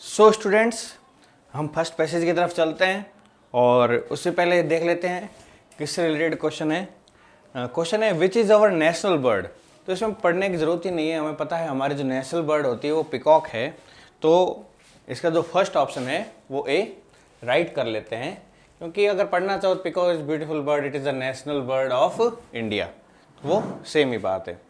So students, हम first passage की तरफ चलते हैं और उससे पहले देख लेते हैं किससे रिलेटेड क्वेश्चन है। क्वेश्चन है which is our national bird. तो इसमें पढ़ने की ज़रूरत ही नहीं है, हमें पता है हमारी जो नेशनल बर्ड होती है वो पिकॉक है। तो इसका जो फर्स्ट ऑप्शन है वो ए राइट कर लेते हैं, क्योंकि अगर पढ़ना चाहो तो peacock is beautiful bird, it is the national bird of India, वो सेम ही बात है।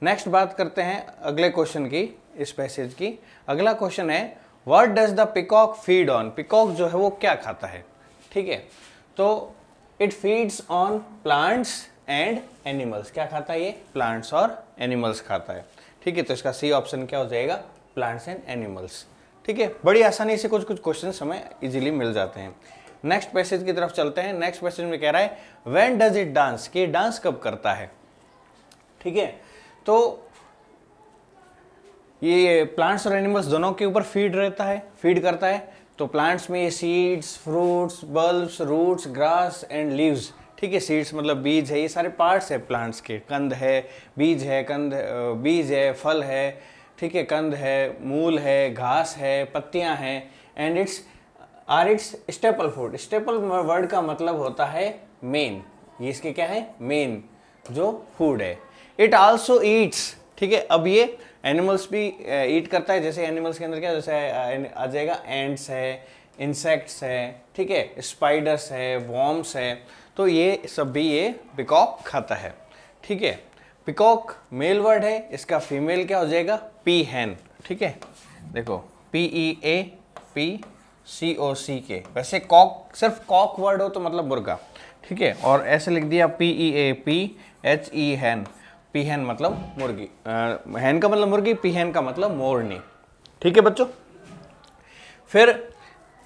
नेक्स्ट बात करते हैं अगले क्वेश्चन की, इस पैसेज की। अगला क्वेश्चन है what does the peacock feed on. Peacock जो है वो क्या खाता है, ठीक है। तो it feeds on plants and animals. क्या खाता है ये? प्लांट्स और एनिमल्स खाता है, ठीक है। तो इसका सी ऑप्शन क्या हो जाएगा? प्लांट्स एंड एनिमल्स, ठीक है। बड़ी आसानी से कुछ कुछ क्वेश्चन हमें इजीली मिल जाते हैं। नेक्स्ट पैसेज की तरफ चलते हैं। नेक्स्ट पैसेज में कह रहा है व्हेन डज इट डांस, कि डांस कब करता है, ठीक है। तो ये प्लांट्स और एनिमल्स दोनों के ऊपर फीड करता है। तो प्लांट्स में ये seeds, fruits, bulbs, roots, grass and leaves, ठीक है। सीड्स मतलब बीज है, ये सारे पार्ट्स है प्लांट्स के। कंद है, बीज है, बीज है, फल है, ठीक है, कंद है, मूल है, घास है, पत्तियां हैं। And it's staple food. Staple word का मतलब होता है मेन, ये इसके क्या है? मेन जो फूड है। इट आल्सो ईट्स, ठीक है। अब ये एनिमल्स भी ईट करता है। जैसे एनिमल्स के अंदर क्या, जैसे आ जाएगा एंड्स है, इंसेक्ट्स है, ठीक है, स्पाइडर्स है, वॉर्म्स है। तो ये सब भी ये पिकॉक खाता है, ठीक है। पिकॉक मेल वर्ड है, इसका फीमेल क्या हो जाएगा? पी हैन, ठीक है। देखो PEAPCOCK। वैसे कॉक सिर्फ कॉक वर्ड हो तो मतलब मुर्गा, ठीक है। और ऐसे लिख दिया PEAPHE हैन। पी हैन मतलब मुर्गी, हैन का मतलब मुर्गी, पी हैन का मतलब मोरनी, ठीक है बच्चों। फिर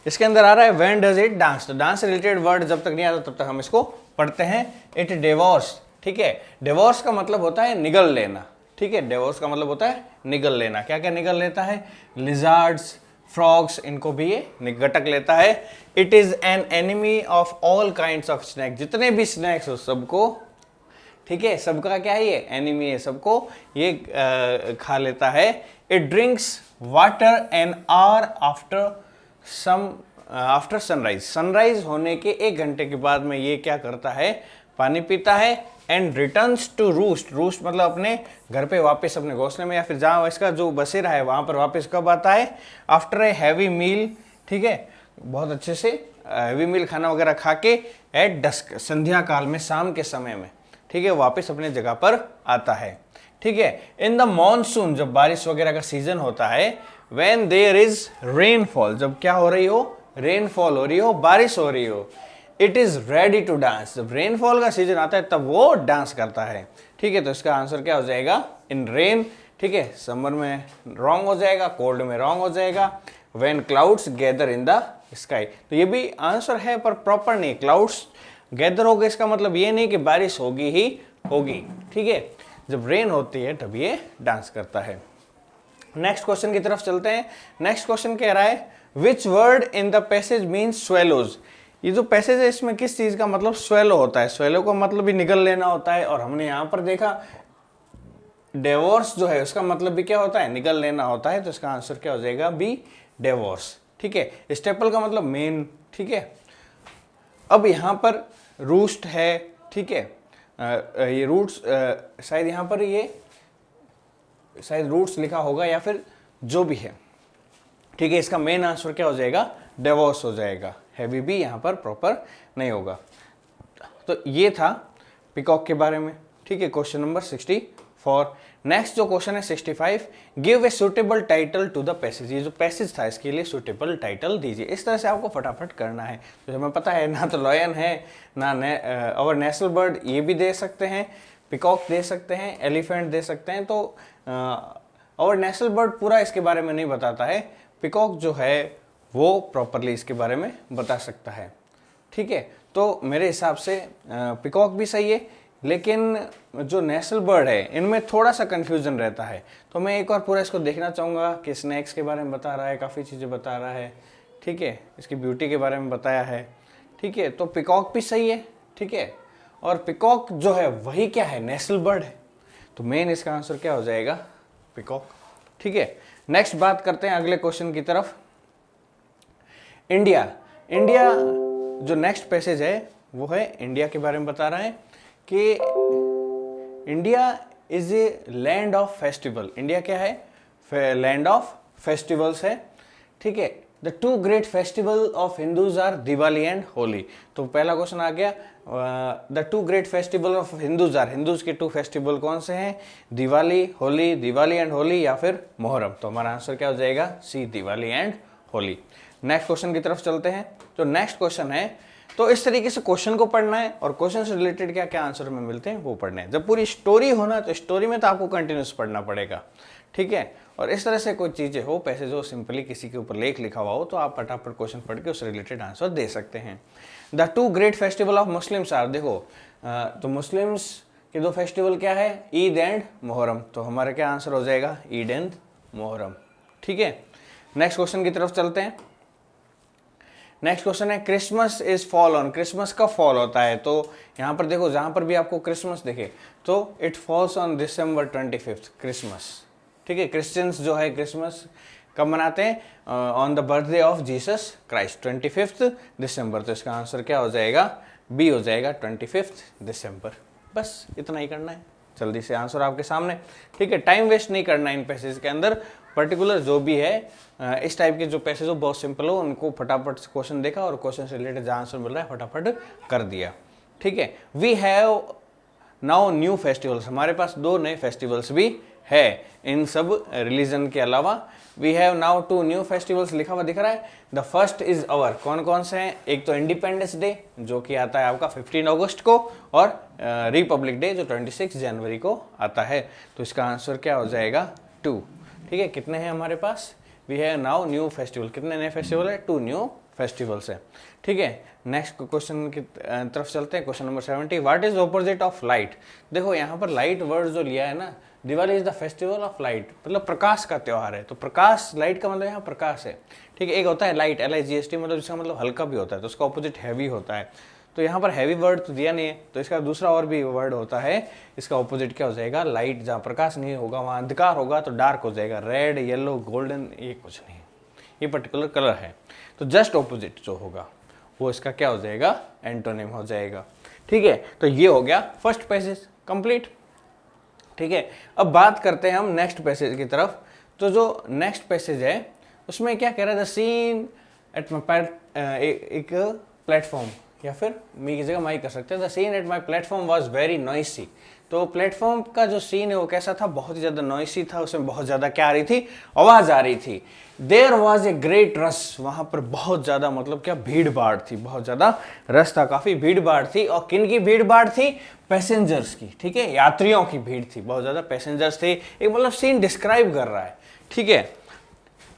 इसके अंदर आ रहा है व्हेन डज इट डांस। तो डांस रिलेटेड वर्ड जब तक नहीं आता तब तक हम इसको पढ़ते हैं। इट डिवोर्स, ठीक है। डिवोर्स का मतलब होता है निगल लेना, ठीक है। डिवोर्स का मतलब होता है निगल लेना। क्या क्या निगल लेता है? लिजार्ड्स, फ्रॉग्स, इनको भी ये निगटक लेता है। It is an enemy of all kinds of snack. जितने भी स्नैक्स हो सबको, ठीक है, सबका क्या है? ये एनिमी है, सबको ये खा लेता है। It drinks water an hour after sunrise. Sunrise होने के 1 घंटे के बाद में ये क्या करता है? पानी पीता है। And returns to roost. Roost मतलब अपने घर पे वापस, अपने घोंसले में या फिर जहाँ इसका जो बसेरा है वहां पर वापस कब आता है? आफ्टर ए हैवी मील, ठीक है, बहुत अच्छे से हैवी मील खाना वगैरह खा के एट डस्क, संध्या काल में, शाम के समय में, ठीक है, वापस अपने जगह पर आता है, ठीक है। इन द मॉनसून, जब बारिश वगैरह का सीजन होता है। व्हेन देयर इज रेनफॉल, जब क्या हो रही हो? रेनफॉल हो रही हो, बारिश हो रही हो। It is ready to dance. जब रेनफॉल का सीजन आता है तब वो डांस करता है, ठीक है। तो इसका आंसर क्या हो जाएगा? इन रेन, ठीक है। समर में रॉन्ग हो जाएगा, कोल्ड में रॉन्ग हो जाएगा। When clouds gather in the sky. तो ये भी आंसर है पर प्रॉपर नहीं। क्लाउड्स गैदर हो गए, इसका मतलब ये नहीं कि बारिश होगी ही होगी, ठीक है। जब रेन होती है तब ये डांस करता है। नेक्स्ट क्वेश्चन की तरफ चलते हैं। नेक्स्ट क्वेश्चन कह रहा है which word in the passage means swallows. ये जो पैसेज है इसमें किस चीज का मतलब स्वेलो होता है? स्वेलो का मतलब भी निगल लेना होता है। और हमने यहां पर देखा डिवोर्स जो है उसका मतलब भी क्या होता है? निगल लेना होता है। तो इसका आंसर क्या हो जाएगा? बी, डिवोर्स, ठीक है। स्टेपल का मतलब मेन, ठीक है। अब यहां पर रूस्ट है, ठीक है। ये रूट्स शायद यहां पर ये शायद रूट्स लिखा होगा या फिर जो भी है, ठीक है। इसका मेन आंसर क्या हो जाएगा? डिवोर्स हो जाएगा। हैवी भी यहां पर प्रॉपर नहीं होगा। तो ये था पिकॉक के बारे में, ठीक है। Question number 64। नेक्स्ट जो क्वेश्चन है 65, give a suitable title to the passage. ये जो पैसेज था इसके लिए सुटेबल टाइटल दीजिए। इस तरह से आपको फटाफट करना है। तो हमें पता है ना तो लॉयन है ना और नेशनल बर्ड, ये भी दे सकते हैं, पिकॉक दे सकते हैं, एलिफेंट दे सकते हैं। तो और नेशनल बर्ड पूरा इसके बारे में नहीं बताता है, पिकॉक जो है वो प्रॉपरली इसके बारे में बता सकता है, ठीक है। तो मेरे हिसाब से पिकॉक भी सही है, लेकिन जो नेशनल बर्ड है इनमें थोड़ा सा कंफ्यूजन रहता है। तो मैं एक बार पूरा इसको देखना चाहूँगा कि स्नैक्स के बारे में बता रहा है, काफ़ी चीज़ें बता रहा है, ठीक है, इसकी ब्यूटी के बारे में बताया है, ठीक है। तो पिकॉक भी सही है, ठीक है। और पिकॉक जो है वही क्या है? नेशनल बर्ड है। तो मेन इसका आंसर क्या हो जाएगा? पिकॉक, ठीक है। नेक्स्ट बात करते हैं अगले क्वेश्चन की तरफ। इंडिया, इंडिया जो नेक्स्ट पैसेज है वो है इंडिया के बारे में बता रहा है कि India is a land of festival. India क्या है? लैंड ऑफ फेस्टिवल्स है, ठीक है। The two great festival of Hindus are Diwali and Holi. तो पहला क्वेश्चन आ गया, the two great festival of Hindus are, Hindus के टू फेस्टिवल कौन से हैं? दिवाली, होली, दिवाली एंड होली या फिर मोहर्रम। तो हमारा आंसर क्या हो जाएगा? C, Diwali and Holi. Next question की तरफ चलते हैं। जो नेक्स्ट क्वेश्चन है, तो इस तरीके से क्वेश्चन को पढ़ना है और क्वेश्चन से रिलेटेड क्या क्या आंसर में मिलते हैं वो पढ़ने हैं। जब पूरी स्टोरी होना तो स्टोरी में तो आपको कंटिन्यूस पढ़ना पड़ेगा, ठीक है। और इस तरह से कोई चीजें हो, पैसेज हो, सिंपली किसी के ऊपर लेख लिखा हुआ हो तो आप फटाफट क्वेश्चन पढ़ के उससे रिलेटेड आंसर दे सकते हैं। The two great festival of Muslims are, देखो तो मुस्लिम्स के दो फेस्टिवल क्या है? ईद एंड मोहर्रम। तो हमारा क्या आंसर हो जाएगा? ईद एंड मोहर्रम, ठीक है। नेक्स्ट क्वेश्चन की तरफ चलते हैं। नेक्स्ट क्वेश्चन है Christmas is fall on, Christmas का फॉल होता है। तो यहाँ पर देखो, जहां पर भी आपको क्रिसमस दिखे तो it falls on December 25th, Christmas, ठीक है। क्रिश्चियंस जो है क्रिसमस कब मनाते हैं? On the birthday of Jesus Christ, 25 दिसंबर। तो इसका आंसर क्या हो जाएगा? बी हो जाएगा, 25 दिसंबर। बस इतना ही करना है, जल्दी से आंसर आपके सामने, ठीक है। टाइम वेस्ट नहीं करना इन पैसेज के अंदर। पर्टिकुलर जो भी है इस टाइप के जो पैसेज हो बहुत सिंपल हो, उनको फटाफट से क्वेश्चन देखा और क्वेश्चन से रिलेटेड जहाँ आंसर मिल रहा है फटाफट कर दिया, ठीक है। We have now new festivals, हमारे पास दो नए फेस्टिवल्स भी है इन सब रिलीजन के अलावा। We have now two new festivals लिखा हुआ दिख रहा है। द फर्स्ट इज अवर, कौन कौन से हैं? एक तो इंडिपेंडेंस डे जो कि आता है आपका 15 अगस्त को, और रिपब्लिक डे जो 26 जनवरी को आता है। तो इसका आंसर क्या हो जाएगा? 2, ठीक है। कितने हैं हमारे पास? We have now new festival, कितने नए फेस्टिवल है? 2 न्यू फेस्टिवल्स है, ठीक है। नेक्स्ट क्वेश्चन की तरफ चलते हैं। Question number 70, what is opposite of light? देखो यहाँ पर लाइट वर्ड जो लिया है ना, Diwali is the festival of light, मतलब प्रकाश का त्योहार है। तो प्रकाश, लाइट का मतलब यहाँ प्रकाश है, ठीक है। एक होता है लाइट, LIGHT, मतलब जिसका मतलब हल्का भी होता है, तो उसका ऑपोजिट हैवी होता है। तो यहाँ पर हैवी वर्ड तो दिया नहीं है, तो इसका दूसरा और भी वर्ड होता है, इसका ऑपोजिट क्या हो जाएगा? लाइट। जहाँ प्रकाश नहीं होगा वहाँ अंधकार होगा, तो डार्क हो जाएगा। रेड, येलो, गोल्डन, ये कुछ नहीं, ये पर्टिकुलर कलर है। तो जस्ट ऑपोजिट जो होगा वो इसका क्या हो जाएगा? एंटोनिम हो जाएगा, ठीक है। तो ये हो गया फर्स्ट पैसेज कंप्लीट, ठीक है। अब बात करते हैं हम नेक्स्ट पैसेज की तरफ। तो जो नेक्स्ट पैसेज है उसमें क्या कह रहा है? द सीन एट माई एक प्लेटफॉर्म, या फिर मी की जगह माई कर सकते हैं। The scene at my platform was very noisy. तो प्लेटफॉर्म का जो सीन है वो कैसा था? बहुत ही ज्यादा नॉइसी था, उसमें बहुत ज्यादा क्या आ रही थी? आवाज आ रही थी। There was a great rush, वहां पर बहुत ज्यादा, मतलब क्या, भीड़ भाड़ थी, बहुत ज्यादा रश था, काफी भीड़ भाड़ थी। और किन की भीड़ भाड़ थी? पैसेंजर्स की, ठीक है, यात्रियों की भीड़ थी, बहुत ज्यादा पैसेंजर्स थे। एक मतलब सीन डिस्क्राइब कर रहा है, ठीक है।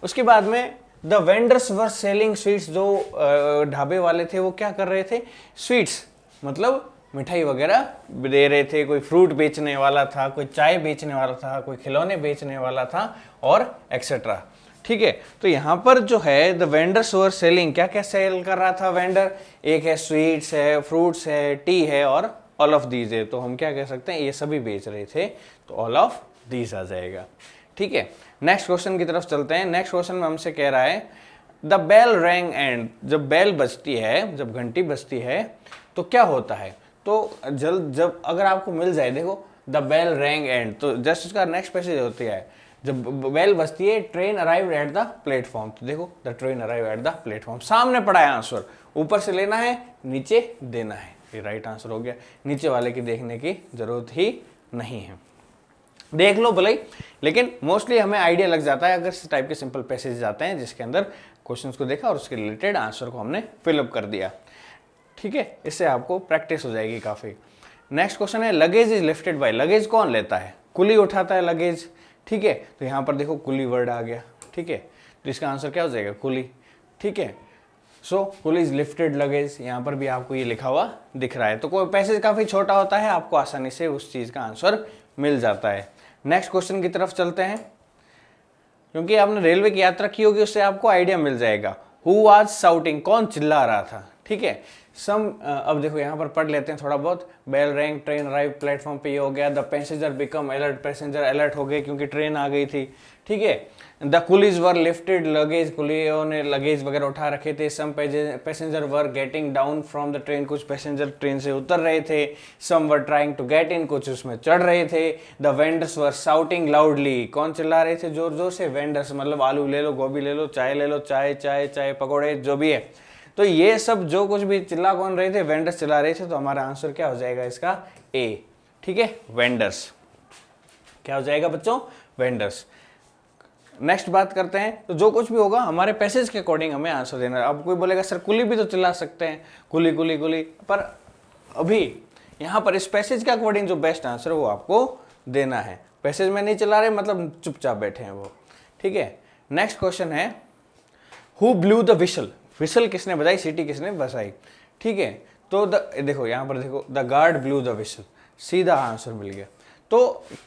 उसके बाद में the vendors were selling sweets, जो ढाबे वाले थे वो क्या कर रहे थे? स्वीट्स मतलब मिठाई वगैरह दे रहे थे। कोई फ्रूट बेचने वाला था, कोई चाय बेचने वाला था, कोई खिलौने बेचने वाला था, और एक्सेट्रा, ठीक है। तो यहाँ पर जो है द वेंडर्स वर सेलिंग, क्या क्या सेल कर रहा था वेंडर? एक है स्वीट्स है, फ्रूट्स है, टी है, और ऑल ऑफ दीज है। तो हम क्या कह सकते हैं? ये सभी बेच रहे थे, तो ऑल ऑफ दीज आ जाएगा, ठीक है। नेक्स्ट क्वेश्चन की तरफ चलते हैं। नेक्स्ट क्वेश्चन में हमसे कह रहा है द बेल रैंग एंड, जब बेल बजती है, जब घंटी बजती है तो क्या होता है? तो जब अगर आपको मिल जाए, देखो द बेल रैंग एंड, तो जस्ट उसका नेक्स्ट पैसेज होती है, जब बेल बजती है, train arrive at the platform. तो देखो the train arrive at the platform, सामने पड़ा है आंसर, ऊपर से लेना है, नीचे देना है, ये राइट आंसर हो गया। नीचे वाले की देखने की जरूरत ही नहीं है, देख लो भले ही, लेकिन मोस्टली हमें आइडिया लग जाता है अगर इस टाइप के सिंपल पैसेज आते हैं जिसके अंदर क्वेश्चंस को देखा और उसके रिलेटेड आंसर को हमने फिलअप कर दिया, ठीक है। इससे आपको प्रैक्टिस हो जाएगी काफी। नेक्स्ट क्वेश्चन है luggage is lifted bye, luggage कौन लेता है? कुली उठाता है लगेज, ठीक है। तो यहाँ पर देखो कुली वर्ड आ गया, ठीक है। तो इसका आंसर क्या हो जाएगा? कुली, ठीक है। सो कुली इज लिफ्टेड लगेज, यहाँ पर भी आपको ये लिखा हुआ दिख रहा है। तो कोई पैसेज काफी छोटा होता है, आपको आसानी से उस चीज का आंसर मिल जाता है। नेक्स्ट क्वेश्चन की तरफ चलते हैं। क्योंकि आपने रेलवे की यात्रा की होगी उससे आपको आइडिया मिल जाएगा। हु वाज शाउटिंग, कौन चिल्ला रहा था, ठीक है। अब देखो यहाँ पर पढ़ लेते हैं थोड़ा बहुत। Bell rang, train arrive, platform पे ये हो गया। The passenger become alert, passenger alert हो गए क्योंकि ट्रेन आ गई थी, ठीक है। The coolies were lifted luggage, कुलियों ने लगेज वगैरह उठा रखे थे। Some passenger were getting down from the train, कुछ पैसेंजर ट्रेन से उतर रहे थे। Some were trying to get in, कुछ उसमें चढ़ रहे थे। The vendors were shouting loudly, कौन चिल्ला रहे थे जोर जोर से? वेंडर्स, मतलब आलू ले लो, गोभी ले लो, चाय ले लो, चाय चाय चाय, पकौड़े, जो भी है। तो ये सब जो कुछ भी चिल्ला कौन रहे थे? वेंडर्स चिल्ला रहे थे। तो हमारा आंसर क्या हो जाएगा इसका? ए। ठीक है, वेंडर्स। क्या हो जाएगा बच्चों? वेंडर्स। नेक्स्ट बात करते हैं। तो जो कुछ भी होगा हमारे पैसेज के अकॉर्डिंग हमें आंसर देना है। अब कोई बोलेगा सर कुली भी तो चिल्ला सकते हैं, कुली कुली कुली, पर अभी यहाँ पर इस पैसेज के अकॉर्डिंग जो बेस्ट आंसर है वो आपको देना है। पैसेज में नहीं चिल्ला रहे मतलब चुपचाप बैठे हैं वो। ठीक है, नेक्स्ट क्वेश्चन है, who blue the whistle? We shall किसने बजाई, सीटी किसने बजाई? ठीक है, तो देखो यहाँ पर देखो, the guard blue the whistle, सीधा आंसर मिल गया। तो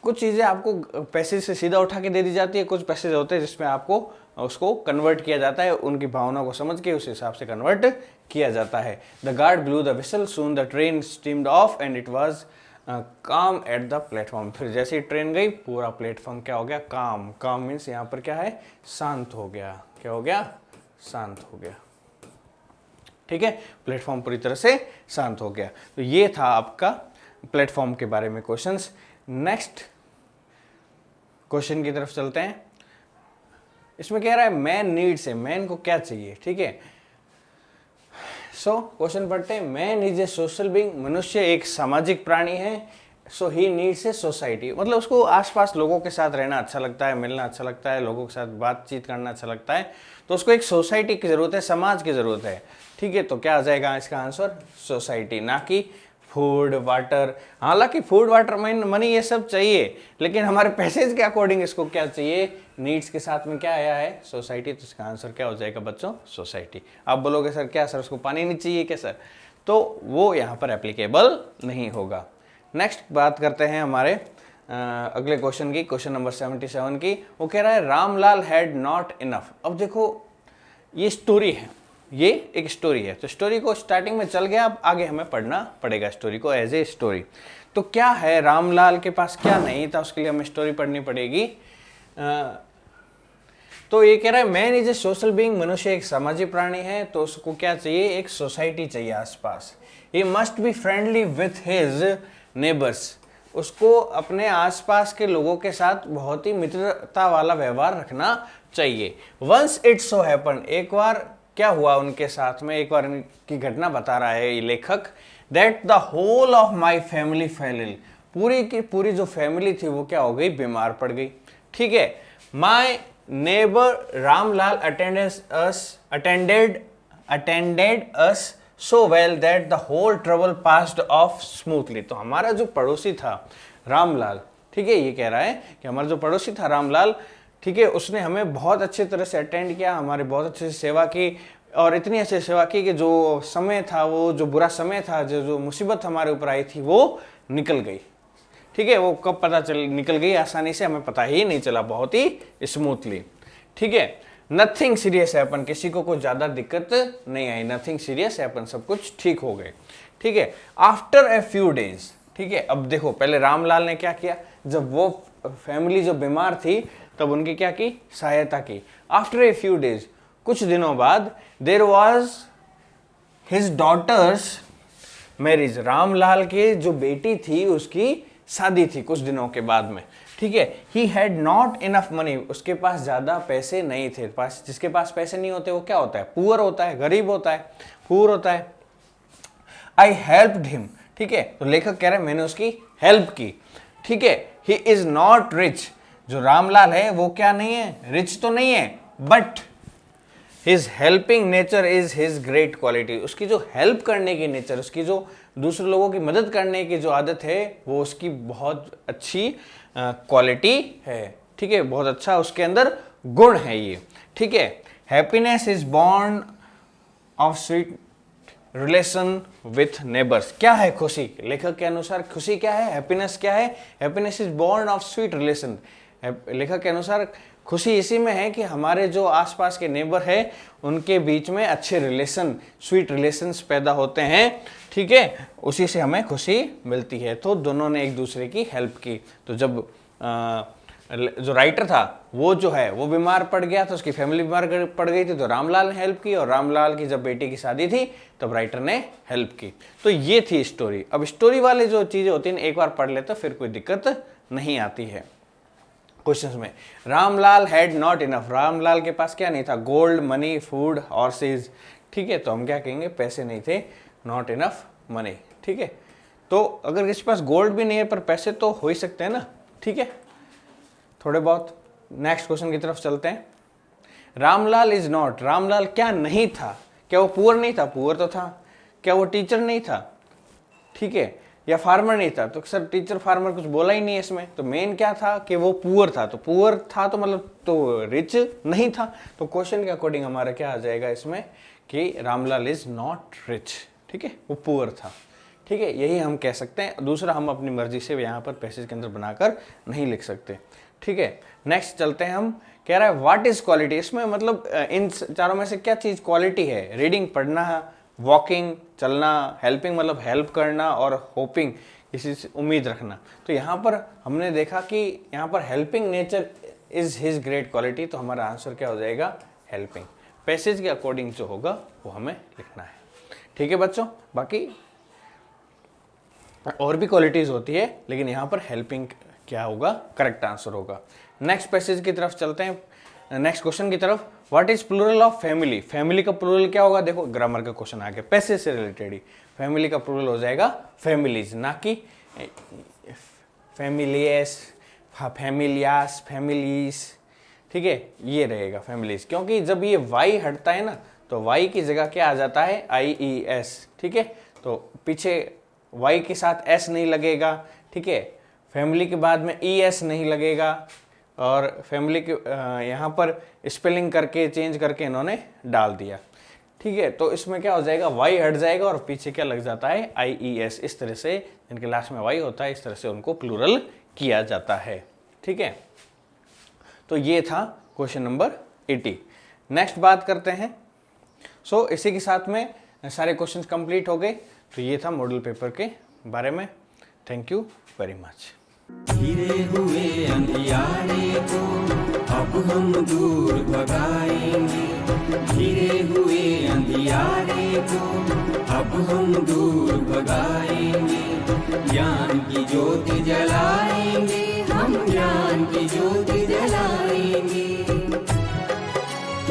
कुछ चीज़ें आपको पैसेज से सीधा उठा के दे दी जाती है, कुछ पैसेज होते हैं जिसमें आपको उसको कन्वर्ट किया जाता है, उनकी भावना को समझ के उस हिसाब से कन्वर्ट किया जाता है। The guard blue the whistle, soon the train steamed of and it was काम एट द प्लेटफॉर्म। फिर जैसे ही ट्रेन गई पूरा प्लेटफॉर्म क्या हो गया? काम। काम मीन्स यहाँ पर क्या है? शांत हो गया। क्या हो गया? शांत हो गया। ठीक है, प्लेटफॉर्म पूरी तरह से शांत हो गया। तो ये था आपका प्लेटफॉर्म के बारे में क्वेश्चंस। नेक्स्ट क्वेश्चन की तरफ चलते हैं। इसमें कह रहा है मैन नीड्स है, मैन को क्या चाहिए? ठीक है, सो क्वेश्चन पढ़ते हैं। Man is a social being, मनुष्य एक सामाजिक प्राणी है। सो ही नीड्स ए सोसाइटी, मतलब उसको आसपास लोगों के साथ रहना अच्छा लगता है, मिलना अच्छा लगता है, लोगों के साथ बातचीत करना अच्छा लगता है। तो उसको एक सोसाइटी की जरूरत है, समाज की जरूरत है। ठीक है, तो क्या आ जाएगा इसका आंसर? सोसाइटी, ना कि फूड वाटर। हालांकि फूड वाटर मनी ये सब चाहिए, लेकिन हमारे पैसेज के अकॉर्डिंग इसको क्या चाहिए? नीड्स के साथ में क्या आया है? सोसाइटी। तो इसका आंसर क्या हो जाएगा बच्चों? सोसाइटी। आप बोलोगे सर क्या सर उसको पानी नहीं चाहिए क्या सर? तो वो यहाँ पर एप्लीकेबल नहीं होगा। नेक्स्ट बात करते हैं हमारे अगले क्वेश्चन की, क्वेश्चन नंबर 77 की। वो कह रहा है रामलाल हैड नॉट इनफ। अब देखो ये स्टोरी है, ये एक स्टोरी है, तो स्टोरी को स्टार्टिंग में चल गया, अब आगे हमें पढ़ना पड़ेगा स्टोरी को एज ए स्टोरी। तो क्या है, रामलाल के पास क्या नहीं था, उसके लिए हमें स्टोरी पढ़नी पड़ेगी। तो ये कह रहा है man is a social being, मनुष्य एक सामाजिक प्राणी है। तो उसको क्या चाहिए? एक सोसाइटी चाहिए आसपास। He must be friendly with his neighbours, उसको अपने आसपास के लोगों के साथ बहुत ही मित्रता वाला व्यवहार रखना चाहिए। वंस इट सो हैपन, एक बार क्या हुआ उनके साथ में, एक बार की घटना बता रहा है ये लेखक, that the whole of my family fell ill, पूरी की पूरी जो फैमिली थी वो क्या हो गई? बीमार पड़ गई। ठीक है, my neighbour Ramlal attended us so well that the whole trouble passed off smoothly. तो हमारा जो पड़ोसी था रामलाल, ठीक है, ये कह रहा है कि हमारा जो पड़ोसी था रामलाल, ठीक है, उसने हमें बहुत अच्छे तरह से अटेंड किया, हमारी बहुत अच्छे से सेवा की, और इतनी अच्छी सेवा की कि जो समय था, वो जो बुरा समय था, जो मुसीबत हमारे ऊपर आई थी वो निकल गई। ठीक है, वो कब पता चल निकल गई आसानी से, हमें पता ही नहीं चला, बहुत ही स्मूथली। ठीक है, नथिंग सीरियस हैपन, किसी को कोई ज्यादा दिक्कत नहीं आई, नथिंग सीरियस हैपन, सब कुछ ठीक हो गए। ठीक है, आफ्टर ए फ्यू डेज, ठीक है, अब देखो पहले रामलाल ने क्या किया, जब वो फैमिली जो बीमार थी तब उनकी क्या की? सहायता की। आफ्टर ए फ्यू डेज, कुछ दिनों बाद, there was his daughter's marriage, Ramlal के जो बेटी थी उसकी शादी थी कुछ दिनों के बाद में। ठीक है, he had not enough money, उसके पास ज्यादा पैसे नहीं थे। जिसके पास पैसे नहीं होते वो क्या होता है? पुअर होता है, गरीब होता है, पुअर होता है। आई हेल्प्ड हिम, ठीक है, तो लेखक कह रहे हैं मैंने उसकी हेल्प की। ठीक है, ही इज नॉट रिच, जो रामलाल है वो क्या नहीं है? रिच तो नहीं है, but his helping nature is his great quality, उसकी जो हेल्प करने की नेचर, उसकी जो दूसरे लोगों की मदद करने की जो आदत है वो उसकी बहुत अच्छी क्वालिटी है। ठीक है, बहुत अच्छा उसके अंदर गुण है ये। ठीक है, happiness is born of sweet relation with neighbours, क्या है खुशी? लेखक के अनुसार खुशी क्या है? हैप्पीनेस क्या है? Happiness is born of sweet relation, लेखक के अनुसार खुशी इसी में है कि हमारे जो आसपास के नेबर है उनके बीच में अच्छे रिलेशन, स्वीट रिलेशंस पैदा होते हैं। ठीक है, उसी से हमें खुशी मिलती है। तो दोनों ने एक दूसरे की हेल्प की। तो जब जो राइटर था वो जो है वो बीमार पड़ गया, तो उसकी फैमिली बीमार पड़ गई थी, तो रामलाल ने हेल्प की, और रामलाल की जब बेटी की शादी थी तब राइटर ने हेल्प की। तो ये थी स्टोरी। अब स्टोरी वाले जो चीज़ें होती हैं एक बार पढ़ ले तो फिर कोई दिक्कत नहीं आती है। क्वेश्चंस में Ramlal had not enough, Ramlal के पास क्या नहीं था? Gold, money, food, horse's. ठीक है, तो हम क्या कहेंगे? पैसे नहीं थे, नॉट इनफ मनी। ठीक है, तो अगर किसी पास गोल्ड भी नहीं है पर पैसे तो हो ही सकते हैं ना। ठीक है, थोड़े बहुत। नेक्स्ट क्वेश्चन की तरफ चलते हैं। रामलाल इज नॉट, रामलाल क्या नहीं था? क्या वो पुअर नहीं था? पुअर तो था। क्या वो टीचर नहीं था? ठीक है, या फार्मर नहीं था? तो सर टीचर फार्मर कुछ बोला ही नहीं है इसमें। तो मेन क्या था कि वो पुअर था, तो पुअर था तो मतलब तो रिच नहीं था। तो क्वेश्चन के अकॉर्डिंग हमारा क्या आ जाएगा इसमें कि रामलाल इज नॉट रिच। ठीक है, वो पुअर था। ठीक है, यही हम कह सकते हैं। दूसरा, हम अपनी मर्जी से यहाँ पर पैसेज के अंदर बनाकर नहीं लिख सकते। ठीक है, नेक्स्ट चलते हैं। हम कह रहा है व्हाट इज क्वालिटी, इसमें मतलब इन चारों में से क्या चीज क्वालिटी है? रीडिंग, पढ़ना, वॉकिंग, चलना, हेल्पिंग मतलब हेल्प करना, और होपिंग किसी से उम्मीद रखना। तो यहाँ पर हमने देखा कि यहाँ पर helping nature is his great quality, तो हमारा आंसर क्या हो जाएगा? हेल्पिंग। पैसेज के अकॉर्डिंग जो होगा वो हमें लिखना है। ठीक है बच्चों, बाकी और भी क्वालिटीज होती है, लेकिन यहाँ पर हेल्पिंग क्या होगा? करेक्ट आंसर होगा। नेक्स्ट पैसेज की तरफ चलते हैं, नेक्स्ट क्वेश्चन की तरफ। What is plural of family, family का प्लूरल क्या होगा? देखो ग्रामर का क्वेश्चन आ गया, पैसेज से रिलेटेड ही। फैमिली का प्लूरल हो जाएगा फैमिलीज, ना कि फैमिलियस, फैमिलियास, फैमिलीज। ठीक है, ये रहेगा फैमिलीज, क्योंकि जब ये वाई हटता है ना तो वाई की जगह क्या आ जाता है? IES। ठीक है, तो पीछे वाई के साथ S नहीं लगेगा। ठीक है, फैमिली के बाद में ES नहीं लगेगा, और फैमिली के यहाँ पर स्पेलिंग करके चेंज करके इन्होंने डाल दिया। ठीक है, तो इसमें क्या हो जाएगा? वाई हट जाएगा और पीछे क्या लग जाता है? IES। इस तरह से जिनके लास्ट में वाई होता है इस तरह से उनको प्लूरल किया जाता है। ठीक है, तो ये था क्वेश्चन नंबर 80। नेक्स्ट बात करते हैं। सो इसी के साथ में सारे क्वेश्चंस कंप्लीट हो गए। तो ये था मॉडल पेपर के बारे में। Thank you very much. घिरे हुए अंधियारे को अब हम दूर भगाएंगे, घिरे हुए अंधियारे को अब हम दूर भगाएंगे, ज्ञान की ज्योति जलाएंगे, हम ज्ञान की ज्योति जलाएंगे।